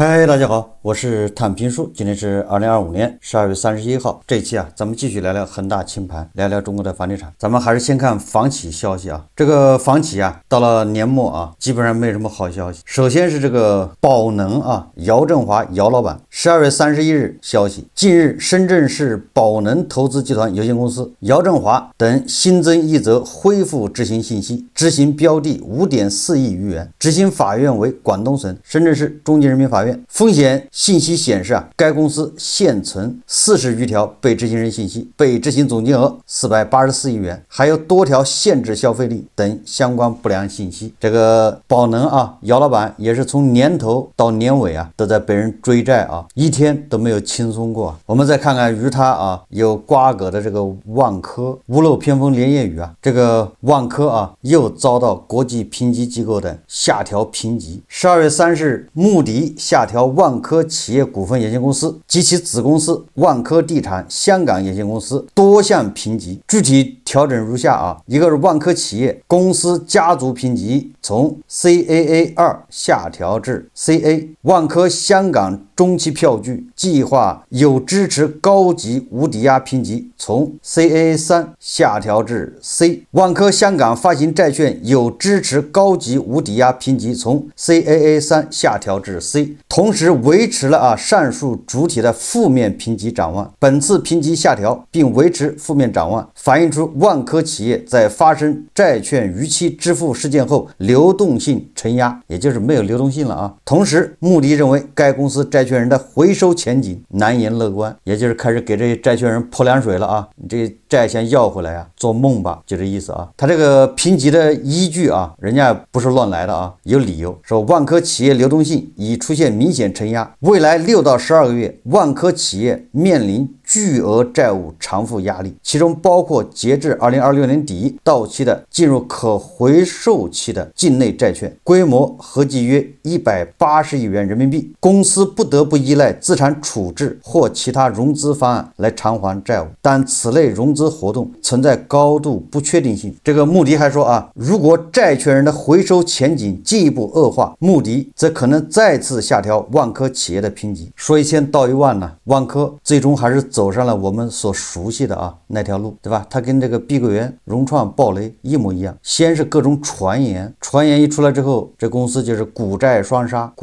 嗨，大家好，我是探评书，今天是2025年12月31号。这一期咱们继续聊聊恒大清盘，聊聊中国的房地产。咱们还是先看房企消息啊。这个房企到了年末基本上没什么好消息。首先是这个宝能姚振华姚老板12月31日消息，近日深圳市宝能投资集团有限公司姚振华等新增一则恢复执行信息，执行标的5.4亿余元，执行法院为广东省深圳市中级人民法院。风险信息显示该公司现存40余条被执行人信息，被执行总金额484亿元，还有多条限制消费力等相关不良信息。这个宝能姚老板也是从年头到年尾都在被人追债一天都没有轻松过。我们再看看与他有瓜葛的这个万科，屋漏偏逢连夜雨这个万科又遭到国际评级机构的下调评级。12月30日，穆迪下调万科企业股份有限公司及其子公司万科地产香港有限公司多项评级，具体调整如下一个是万科企业公司家族评级从 CAA2 下调至 CA， 万科香港中期票据计划有支持高级无抵押评级从 CAA3 下调至 C， 万科香港发行债券有支持高级无抵押评级从 CAA3 下调至 C， 同时维持了上述主体的负面评级展望。本次评级下调并维持负面展望，反映出万科企业在发生债券逾期支付事件后流动性承压，也就是没有流动性了同时，穆迪认为该公司债权人的回收前景难言乐观，也就是开始给这些债权人泼凉水了你这债先要回来做梦吧，就这意思他这个评级的依据人家不是乱来的有理由，说万科企业流动性已出现明显承压，未来6到12个月，万科企业面临巨额债务偿付压力，其中包括截至2026年底到期的进入可回售期的境内债券，规模合计约180亿元人民币。公司不得不依赖资产处置或其他融资方案来偿还债务，但此类融资活动存在高度不确定性。这个穆迪还说如果债权人的回收前景进一步恶化，穆迪则可能再次下调万科企业的评级。说1000道1万万科最终还是走上了我们所熟悉的那条路，对吧？它跟这个碧桂园、融创、暴雷一模一样，先是各种传言一出来之后，这公司就是股债双杀，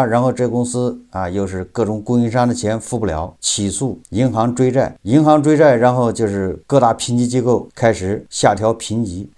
然后这公司又是各种供应商的钱付不了，起诉银行追债，然后就是各大评级机构开始下调评级，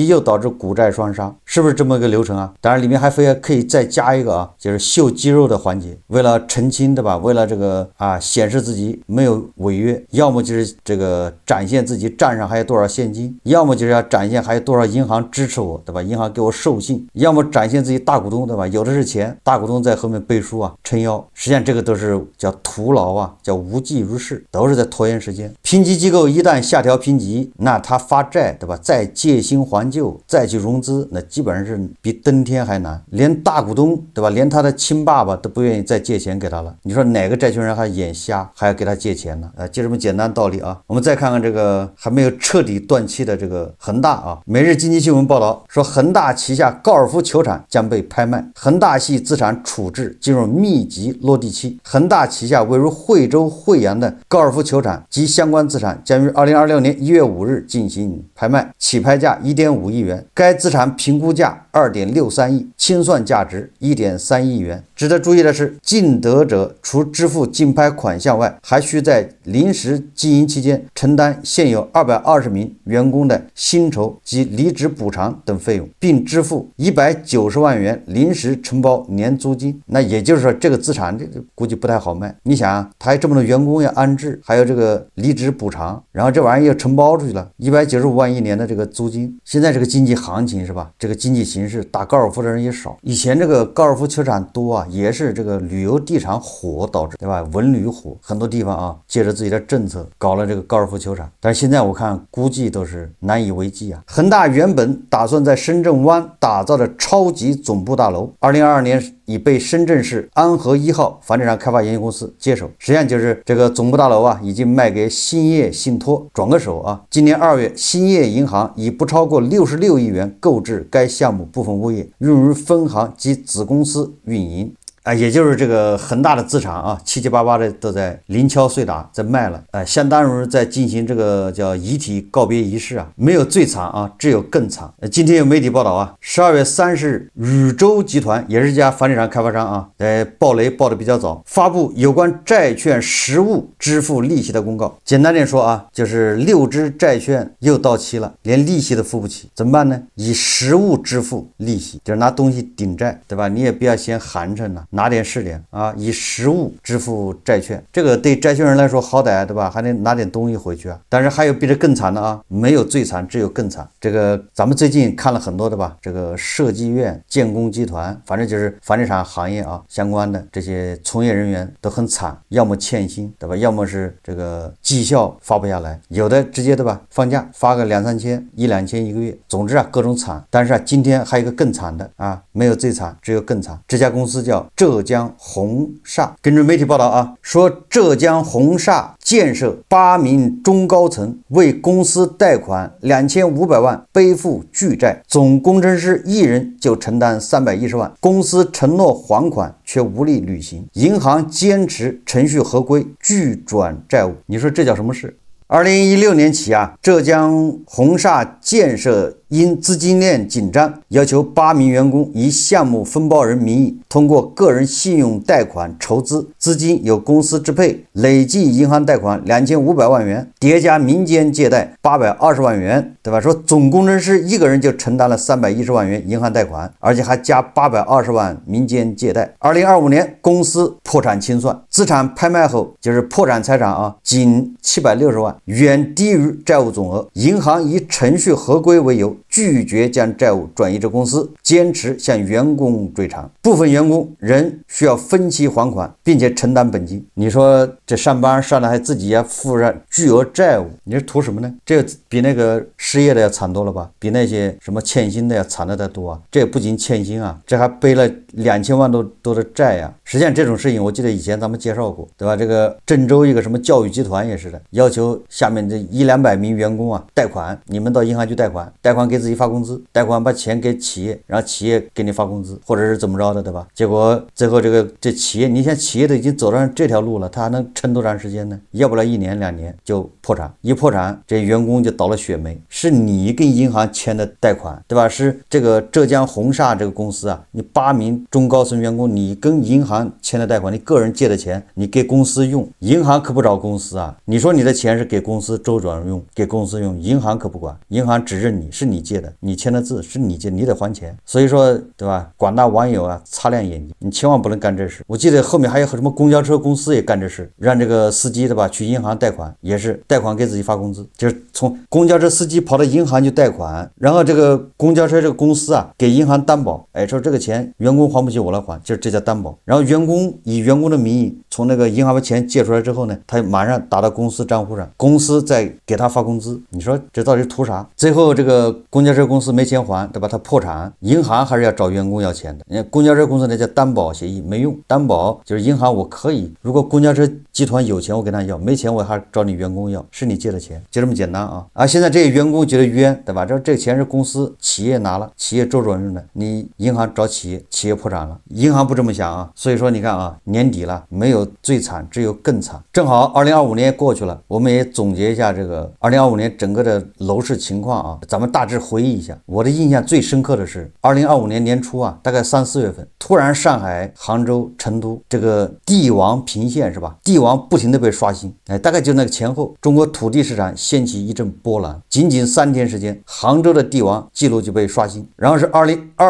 又导致股债双杀，是不是这么一个流程当然里面还可以再加一个就是秀肌肉的环节，为了澄清，对吧？为了这个显示自己没有违约，要么就是这个展现自己账上还有多少现金，要么就是要展现还有多少银行支持我，对吧？银行给我授信，要么展现自己大股东，对吧？有的是钱，大股东在后面背书撑腰，实际上这个都是叫徒劳叫无济于事，都是在拖延时间。评级机构一旦下调评级，那他发债，对吧？再借新还旧，再去融资，那基本上是比登天还难，连大股东，对吧？连他的亲爸爸都不愿意再借钱给他了，你说哪个债权人还眼瞎还要给他借钱呢？就这么简单道理我们再看看这个还没有彻底断气的这个恒大每日经济新闻报道说，恒大旗下高尔夫球场将被拍卖，恒大系资产处置进入密集落地期。恒大旗下位于惠州惠阳的高尔夫球场及相关资产将于2026年1月5日进行拍卖，起拍价1.5亿元，该资产评估价2.63亿，清算价值1.3亿元。值得注意的是，竞得者除支付竞拍款项外，还需在临时经营期间承担现有220名员工的薪酬及离职补偿等费用，并支付190万元临时承包年租金。那也就是说，这个资产这估计不太好卖。你想他还这么多员工要安置，还有这个离职补偿，然后这玩意儿又承包出去了，195万一年的这个租金。现在这个经济行情是吧？这个经济形势，打高尔夫的人也少。以前这个高尔夫球场多也是这个旅游地产火导致，对吧？文旅火，很多地方借着自己的政策搞了这个高尔夫球场，但是现在我看估计都是难以为继恒大原本打算在深圳湾打造的超级总部大楼，2022年已被深圳市安和1号房地产开发有限公司接手。实际上就是这个总部大楼已经卖给兴业信托转个手今年2月，兴业银行以不超过66亿元购置该项目部分物业，用于分行及子公司运营。啊，也就是这个恒大的资产啊，七七八八的都在零敲碎打在卖了，相当于在进行这个叫遗体告别仪式啊，没有最惨啊，只有更惨。今天有媒体报道啊，12月30日，禹州集团也是一家房地产开发商啊，在爆雷爆的比较早，发布有关债券实物支付利息的公告。简单点说啊，就是6只债券又到期了，连利息都付不起，怎么办呢？以实物支付利息，就是拿东西顶债，对吧？你也不要嫌寒碜了，拿点是点啊，以实物支付债券，这个对债权人来说好歹，对吧？还得拿点东西回去啊。但是还有比这更惨的啊，没有最惨，只有更惨。这个咱们最近看了很多的吧，这个设计院、建工集团，反正就是房地产行业啊相关的这些从业人员都很惨，要么欠薪，对吧？要么是这个绩效发不下来，有的直接对吧放假发个2、3千、1、2千一个月，总之啊各种惨。但是啊今天还有一个更惨的啊，没有最惨，只有更惨。这家公司叫浙江宏厦，根据媒体报道啊，说浙江宏厦建设8名中高层为公司贷款2500万，背负巨债，总工程师1人就承担310万，公司承诺还款却无力履行，银行坚持程序合规，拒转债务。你说这叫什么事？2016年起啊，浙江宏厦建设因资金链紧张，要求8名员工以项目分包人名义通过个人信用贷款筹资，资金由公司支配，累计银行贷款2500万元，叠加民间借贷820万元，对吧？说总工程师1个人就承担了310万元银行贷款，而且还加820万民间借贷。2025年公司破产清算，资产拍卖后就是破产财产啊，仅760万，远低于债务总额。银行以程序合规为由，拒绝将债务转移至公司，坚持向员工追偿，部分员工仍需要分期还款，并且承担本金。你说这上班上的还自己要负上巨额债务，你是图什么呢？这比那个失业的要惨多了吧？比那些什么欠薪的要惨的多啊！这不仅欠薪啊，这还背了2000万多的债呀！实际上这种事情我记得以前咱们介绍过，对吧？这个郑州一个什么教育集团也是的，要求下面这100-200名员工啊贷款，你们到银行去贷款，贷款给自己发工资，贷款把钱给企业，然后企业给你发工资，或者是怎么着的，对吧？结果最后这企业，你像企业都已经走上这条路了，他还能撑多长时间呢？要不了1年2年就破产，一破产这员工就倒了血霉。是你跟银行签的贷款，对吧？是这个浙江宏厦这个公司啊，你8名中高层员工，你跟银行签的贷款，你个人借的钱，你给公司用，银行可不找公司啊。你说你的钱是给公司周转用，给公司用，银行可不管，银行只认你是你借的，你签的字是你借，你得还钱。所以说，对吧？广大网友啊，擦亮眼睛，你千万不能干这事。我记得后面还有什么公交车公司也干这事，让这个司机对吧去银行贷款，也是贷款给自己发工资，就是从公交车司机跑到银行去贷款，然后这个公交车这个公司啊给银行担保，说这个钱员工还不起我来还，就是这叫担保。然后员工以员工的名义从那个银行把钱借出来之后呢，他马上打到公司账户上，公司再给他发工资。你说这到底图啥？最后这个公交车公司没钱还，对吧？他破产，银行还是要找员工要钱的。公交车公司那叫担保协议没用，担保就是银行我可以，如果公交车集团有钱我跟他要，没钱我还找你员工要，是你借的钱，就这么简单啊！现在这些员工觉得冤，对吧？这钱是公司企业拿了，企业周转用的，你银行找企业，企业破产了，银行不这么想啊。所以说你看啊，年底了，没有最惨，只有更惨。正好2025年过去了，我们也总结一下这个2025年整个的楼市情况啊，咱们大致回忆一下。我的印象最深刻的是2025年年初啊，大概3、4月份，突然上海、杭州、成都这个地王频现是吧？地王不停的被刷新，大概就那个前后，中国土地市场掀起一阵波澜。仅3天时间，杭州的地王记录就被刷新。然后是2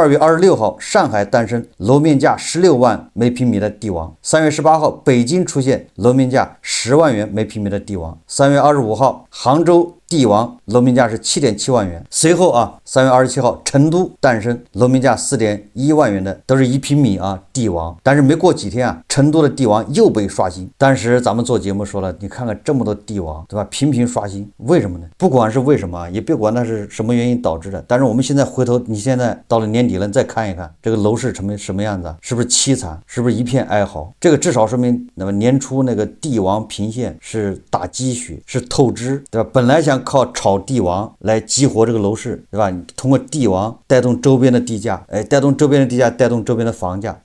月26号，上海诞生楼面价16万每平米的地王。3月18号，北京出现楼面价10万元每平米的地王。3月25号，杭州地王楼面价是7.7万元。随后啊，3月27号，成都诞生楼面价4.1万元的，都是1平米啊地王。但是没过几天啊，成都的地王又被刷新。当时咱们做节目说了，你看看这么多地王，对吧？频频刷新，为什么呢？不管是为什么，也别管那是什么原因导致的。但是我们现在回头，你现在到了年底了，你再看一看这个楼市什么样子啊？是不是凄惨？是不是一片哀嚎？这个至少说明，那么年初那个地王频现是打鸡血，是透支，对吧？本来想靠炒地王来激活这个楼市，对吧？你通过地王带动周边的地价，带动周边的地价，带动周边的房价，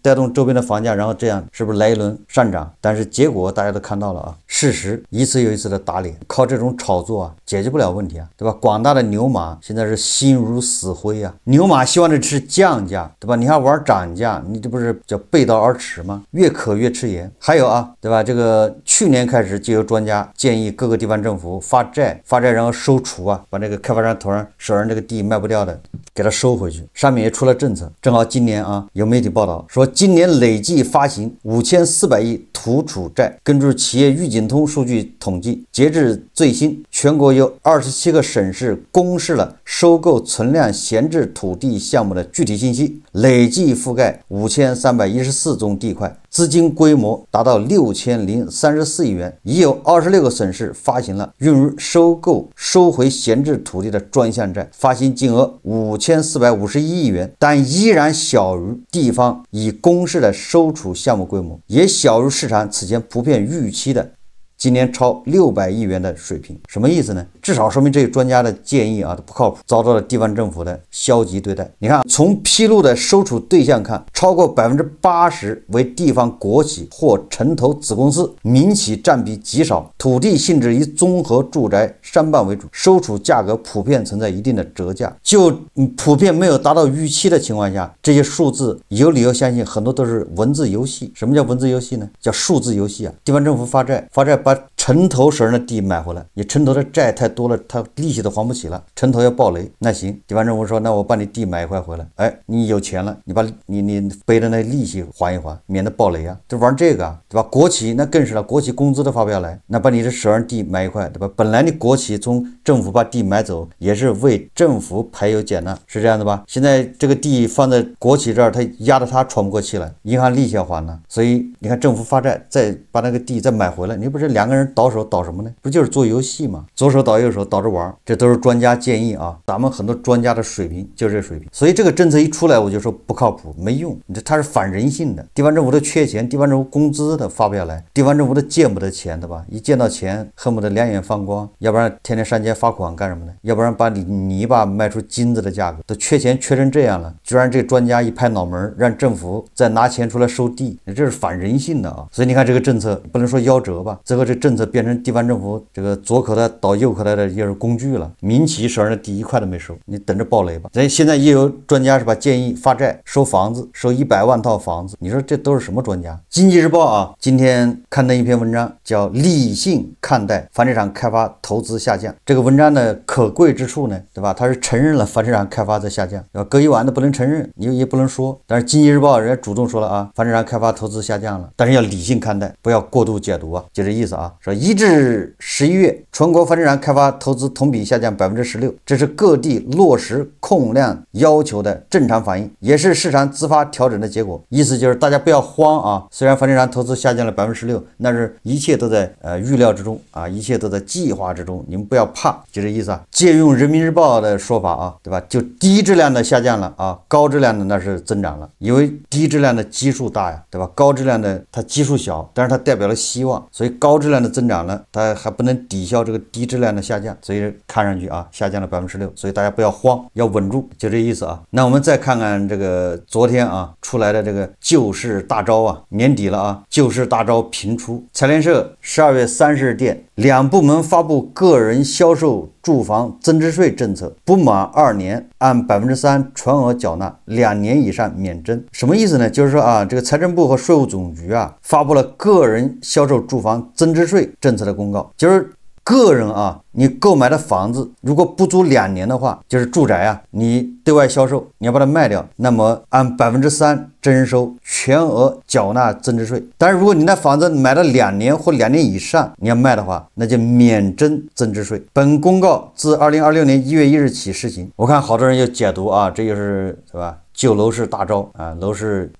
带动周边的房价，然后这样是不是来一轮上涨？但是结果大家都看到了啊，事实一次又一次的打脸，靠这种炒作啊解决不了问题啊，对吧？广大的牛马现在是心如死灰啊，牛马希望的是降价，对吧？你还玩涨价，你这不是叫背道而驰吗？越渴越吃盐。还有啊，对吧？这个去年开始就有专家建议各个地方政府发债，然后收储啊，把这个开发商手上这个地卖不掉的给它收回去。上面也出了政策，正好今年啊，有媒体报道说，今年累计发行5400亿土储债。根据企业预警通数据统计，截至最新，全国有27个省市公示了收购存量闲置土地项目的具体信息，累计覆盖5314宗地块，资金规模达到6034亿元。已有26个省市发行了用于收回闲置土地的专项债，发行金额5451亿元，但依然小于地方已公示的收储项目规模，也小于市场此前普遍预期的今年超600亿元的水平。什么意思呢？至少说明这个专家的建议啊都不靠谱，遭到了地方政府的消极对待。你看，从披露的收储对象看，超过80%为地方国企或城投子公司，民企占比极少，土地性质以综合住宅商办为主，收储价格普遍存在一定的折价。就普遍没有达到预期的情况下，这些数字有理由相信很多都是文字游戏。什么叫文字游戏呢？叫数字游戏啊！地方政府发债把城投手上的地买回来，你城投的债太多了，他利息都还不起了，城投要暴雷，那行，地方政府说，那我把你地买一块回来，你有钱了，你把你背的那利息还一还，免得暴雷啊，就玩这个啊，对吧？国企那更是了，国企工资都发不下来，那把你这手上地买一块，对吧？本来你国企从政府把地买走，也是为政府排忧解难，是这样的吧？现在这个地放在国企这儿，他压得他喘不过气来，银行利息要还呢，所以你看政府发债，再把那个地再买回来，你不是两个人倒手倒什么呢？不就是做游戏吗？左手倒右手倒着玩，这都是专家建议啊。咱们很多专家的水平就是这水平，所以这个政策一出来，我就说不靠谱，没用。它是反人性的。地方政府都缺钱，地方政府工资都发不下来，地方政府都见不得钱的吧？一见到钱，恨不得两眼放光，要不然天天上街发款干什么呢？要不然把泥巴卖出金子的价格，都缺钱缺成这样了，居然这专家一拍脑门，让政府再拿钱出来收地，这是反人性的啊！所以你看这个政策不能说夭折吧，最后这政策变成地方政府这个左口袋倒右口袋的也是工具了，民企手上的地一块都没收，你等着暴雷吧。所以现在也有专家是吧，建议发债收房子，收100万套房子，你说这都是什么专家？经济日报啊，今天刊登一篇文章，叫理性看待房地产开发投资下降。这个文章的可贵之处呢，对吧？它是承认了房地产开发在下降，对吧？隔一晚都不能承认，你也不能说。但是经济日报人家主动说了啊，房地产开发投资下降了，但是要理性看待，不要过度解读啊，就这意思啊。说1至11月，全国房地产开发投资同比下降16%，这是各地落实控量要求的正常反应，也是市场自发调整的结果。意思就是大家不要慌啊，虽然房地产投资下降了16%，但是一切都在预料之中啊，一切都在计划之中，你们不要怕，就这意思啊。借用人民日报的说法啊，对吧？就低质量的下降了啊，高质量的那是增长了，因为低质量的基数大呀，对吧？高质量的它基数小，但是它代表了希望，所以高质量的增长了，它还不能抵消这个低质量的下降，所以看上去啊下降了16%，所以大家不要慌，要稳住，就这意思啊。那我们再看看这个昨天啊出来的这个救市大招啊，年底了啊，救市大招频出。财联社12月30日电，两部门发布个人销售住房增值税政策，不满2年按3%全额缴纳，2年以上免征。什么意思呢？就是说啊，这个财政部和税务总局啊发布了个人销售住房增值税政策的公告，就是个人啊，你购买的房子如果不足2年的话，就是住宅啊，你对外销售，你要把它卖掉，那么按3%征收全额缴纳增值税。但是如果你那房子买了2年或2年以上，你要卖的话，那就免征增值税。本公告自2026年1月1日起施行。我看好多人就解读啊，这就是是吧，救楼市大招啊，楼市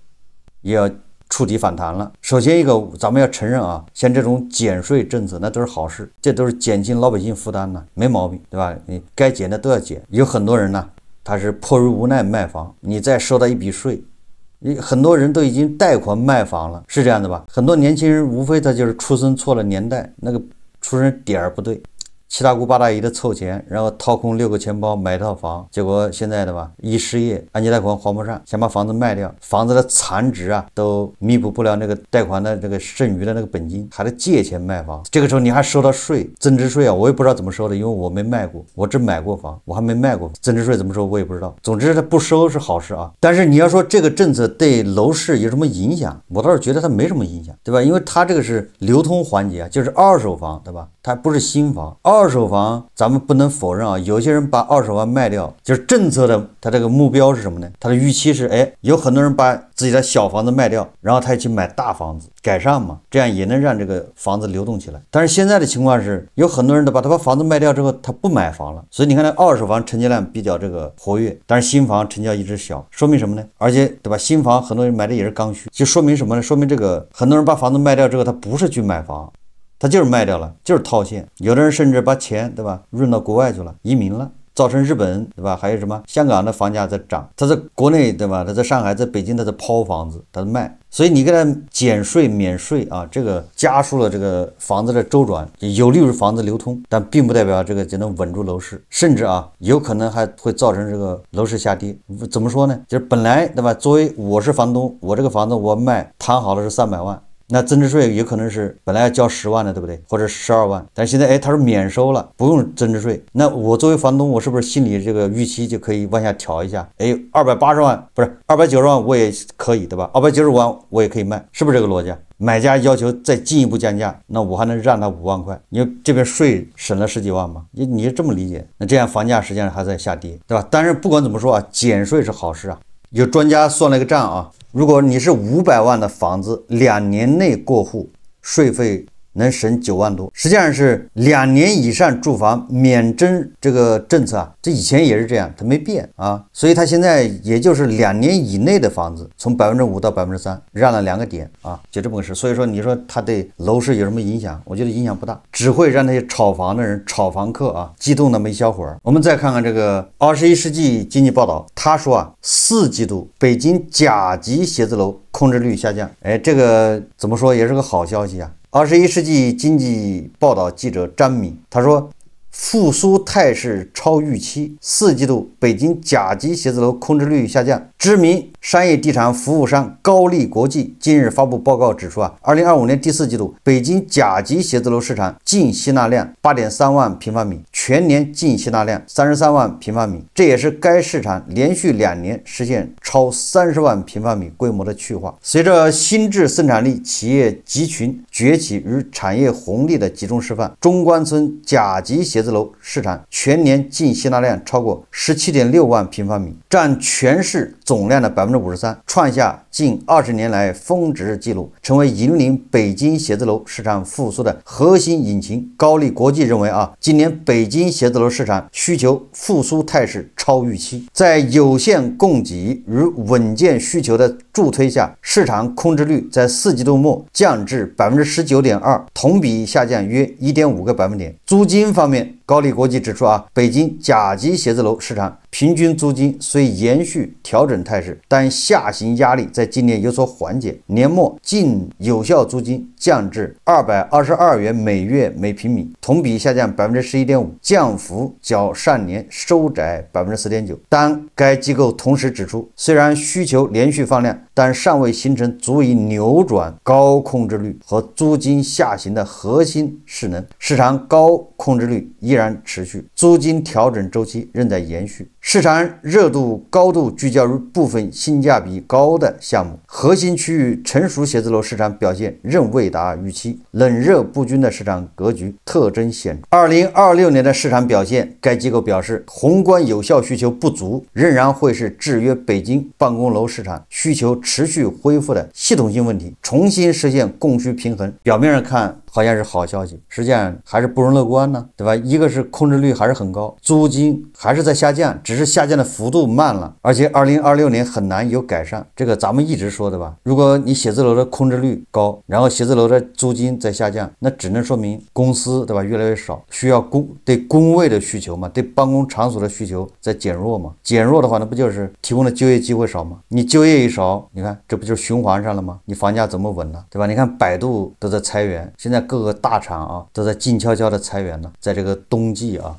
也要触底反弹了。首先一个，咱们要承认啊，像这种减税政策那都是好事，这都是减轻老百姓负担呢，没毛病，对吧？你该减的都要减。有很多人呢，他是迫于无奈卖房，你再收到一笔税，很多人都已经贷款卖房了，是这样的吧？很多年轻人无非他就是出生错了年代，那个出生点儿不对，七大姑八大姨的凑钱，然后掏空6个钱包买一套房，结果现在对吧，一失业，按揭贷款还不上，想把房子卖掉，房子的残值啊都弥补不了那个贷款的这个剩余的那个本金，还得借钱卖房。这个时候你还收到税，增值税啊，我也不知道怎么收的，因为我没卖过，我只买过房，我还没卖过，增值税怎么收我也不知道。总之它不收是好事啊，但是你要说这个政策对楼市有什么影响，我倒是觉得它没什么影响，对吧？因为它这个是流通环节啊，就是二手房，对吧？它不是新房，二手房咱们不能否认啊，有些人把二手房卖掉，就是政策的它这个目标是什么呢？它的预期是，有很多人把自己的小房子卖掉，然后他去买大房子改善嘛，这样也能让这个房子流动起来。但是现在的情况是，有很多人他把房子卖掉之后，他不买房了，所以你看那二手房成交量比较这个活跃，但是新房成交一直小，说明什么呢？而且对吧，新房很多人买的也是刚需，就说明什么呢？说明这个很多人把房子卖掉之后，他不是去买房，他就是卖掉了，就是套现。有的人甚至把钱对吧润到国外去了，移民了，造成日本对吧，还有什么香港的房价在涨，他在国内对吧，他在上海在北京他在抛房子，他在卖，所以你给他减税免税啊，这个加速了这个房子的周转，有利于房子流通，但并不代表这个就能稳住楼市，甚至啊有可能还会造成这个楼市下跌。怎么说呢？就是本来对吧，作为我是房东，我这个房子我卖谈好了是300万。那增值税有可能是本来要交10万的，对不对？或者12万，但现在他说免收了，不用增值税。那我作为房东，我是不是心里这个预期就可以往下调一下？280万不是290万我也可以，对吧？290万我也可以卖，是不是这个逻辑？买家要求再进一步降价，那我还能让他5万块，因为这边税省了10几万嘛，你这么理解？那这样房价实际上还在下跌，对吧？但是不管怎么说啊，减税是好事啊。有专家算了个账啊，如果你是500万的房子，2年内过户，税费能省9万多，实际上是2年以上住房免征这个政策啊，这以前也是这样，它没变啊，所以它现在也就是2年以内的房子，从5%到3%，让了2个点啊，就这么个事。所以说，你说它对楼市有什么影响？我觉得影响不大，只会让那些炒房的人、炒房客啊激动那么一小会儿。我们再看看这个21世纪经济报道，他说啊，4季度北京甲级写字楼空置率下降，这个怎么说也是个好消息啊。21世纪经济报道记者张敏他说，复苏态势超预期，4季度北京甲级写字楼空置率下降。知名商业地产服务商高力国际近日发布报告指出啊，2025年第4季度北京甲级写字楼市场净吸纳量8.3万平方米，全年净吸纳量33万平方米，这也是该市场连续2年实现超30万平方米规模的去化。随着新质生产力企业集群崛起与产业红利的集中示范，中关村甲级写字楼市场全年净吸纳量超过17.6万平方米，占全市总量的53%，创下近20年来峰值纪录，成为引领北京写字楼市场复苏的核心引擎。高力国际认为啊，今年北京写字楼市场需求复苏态势超预期，在有限供给与稳健需求的助推下，市场空置率在4季度末降至19.2%，同比下降约1.5个百分点。租金方面，高力国际指出啊，北京甲级写字楼市场平均租金虽延续调整态势，但下行压力在今年有所缓解，年末净有效租金降至222元每月每平米，同比下降11.5%，降幅较上年收窄4.9%。但该机构同时指出，虽然需求连续放量，但尚未形成足以扭转高空置率和租金下行的核心势能，市场高空置率依然持续，租金调整周期仍在延续，市场热度高度聚焦于部分性价比高的项目，核心区域成熟写字楼市场表现仍未达预期，冷热不均的市场格局特征显著。2026年的市场表现，该机构表示，宏观有效需求不足仍然会是制约北京办公楼市场需求持续恢复的系统性问题，重新实现供需平衡。表面上看好像是好消息，实际上还是不容乐观呢，对吧？一个是空置率还是很高，租金还是在下降，只是下降的幅度慢了，而且2026年很难有改善，这个咱们一直说的吧。如果你写字楼的空置率高，然后写字楼的租金在下降，那只能说明公司对吧越来越少，需要对工位的需求嘛，对办公场所的需求在减弱嘛，减弱的话那不就是提供的就业机会少吗？你就业一少，你看这不就是循环上了吗？你房价怎么稳了，对吧？你看百度都在裁员，现在在各个大厂啊都在静悄悄的裁员呢，在这个冬季啊。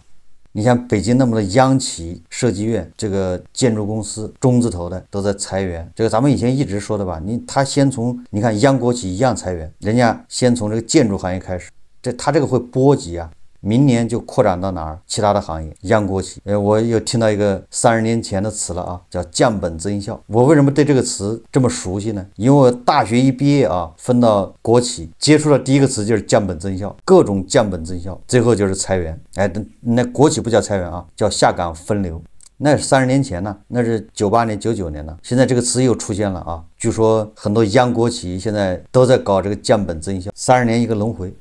你像北京那么多央企、设计院、这个建筑公司中字头的都在裁员，这个咱们以前一直说的吧，他先从你看央国企一样裁员，人家先从这个建筑行业开始，他这个会波及啊。明年就扩展到哪儿？其他的行业，央国企。我又听到一个30年前的词了啊，叫降本增效。我为什么对这个词这么熟悉呢？因为我大学一毕业啊，分到国企，接触的第一个词就是降本增效，各种降本增效，最后就是裁员。那国企不叫裁员啊，叫下岗分流。那是30年前呢，那是98年、99年呢。现在这个词又出现了啊，据说很多央国企现在都在搞这个降本增效，30年一个轮回。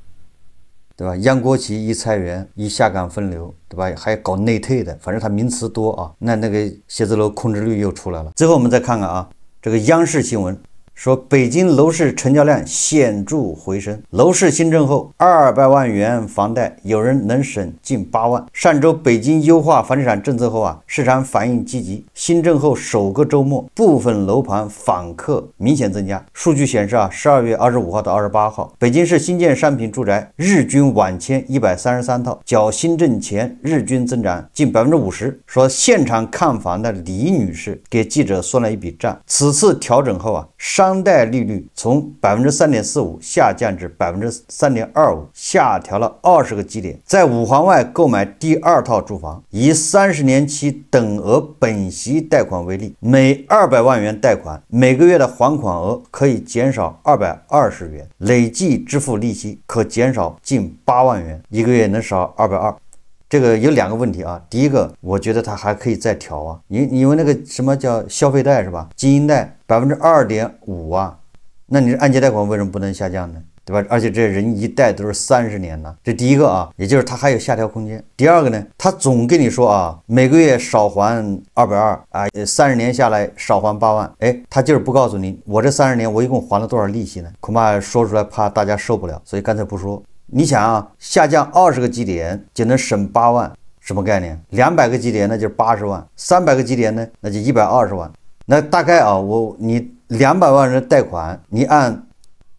对吧？央国企一裁员，一下岗分流，对吧？还搞内退的，反正它名词多啊。那个写字楼空置率又出来了。最后我们再看看啊，这个央视新闻说，北京楼市成交量显著回升，楼市新政后200万元房贷有人能省近8万。上周北京优化房地产政策后啊，市场反应积极，新政后首个周末，部分楼盘访客明显增加。数据显示啊，12月25号到28号，北京市新建商品住宅日均晚签133套，较新政前日均增长近50%。说现场看房的李女士给记者算了一笔账，此次调整后啊，商贷利率从 3.45% 下降至 3.25%， 下调了20个基点。在五环外购买第2套住房，以30年期等额本息贷款为例，每200万元贷款，每个月的还款额可以减少220元，累计支付利息可减少近8万元，一个月能少220。这个有2个问题啊，第一个，我觉得它还可以再调啊，因为那个什么叫消费贷是吧？经营贷 2.5% 啊，那你按揭贷款为什么不能下降呢？对吧？而且这人一贷都是30年呢，这第一个啊，也就是它还有下调空间。第二个呢，他总跟你说啊，每个月少还220啊，30年下来少还8万，他就是不告诉你，我这30年我一共还了多少利息呢？恐怕说出来怕大家受不了，所以干脆不说。你想啊，下降20个基点就能省8万，什么概念？200个基点那就是80万，300个基点呢那就120万。那大概啊，你200万人贷款，你按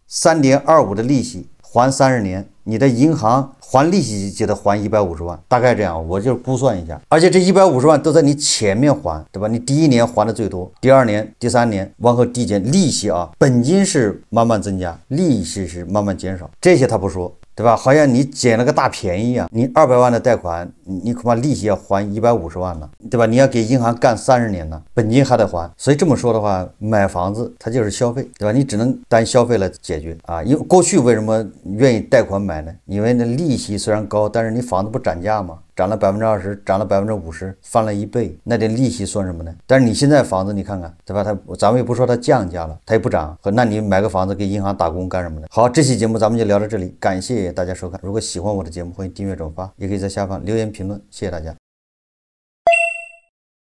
3.25%的利息还30年，你的银行还利息就得还150万，大概这样，我就估算一下。而且这150万都在你前面还，对吧？你第1年还的最多，第2年、第3年往后递减，利息啊，本金是慢慢增加，利息是慢慢减少，这些他不说。对吧？好像你捡了个大便宜啊！你200万的贷款，你恐怕利息要还150万呢，对吧？你要给银行干30年呢，本金还得还。所以这么说的话，买房子它就是消费，对吧？你只能当消费来解决啊。因为过去为什么愿意贷款买呢？因为那利息虽然高，但是你房子不涨价嘛。涨了20%，涨了50%，翻了1倍，那点利息算什么呢？但是你现在房子你看看，对吧？咱们也不说它降价了，它也不涨，那你买个房子给银行打工干什么呢？好，这期节目咱们就聊到这里，感谢大家收看。如果喜欢我的节目，欢迎订阅转发，也可以在下方留言评论，谢谢大家。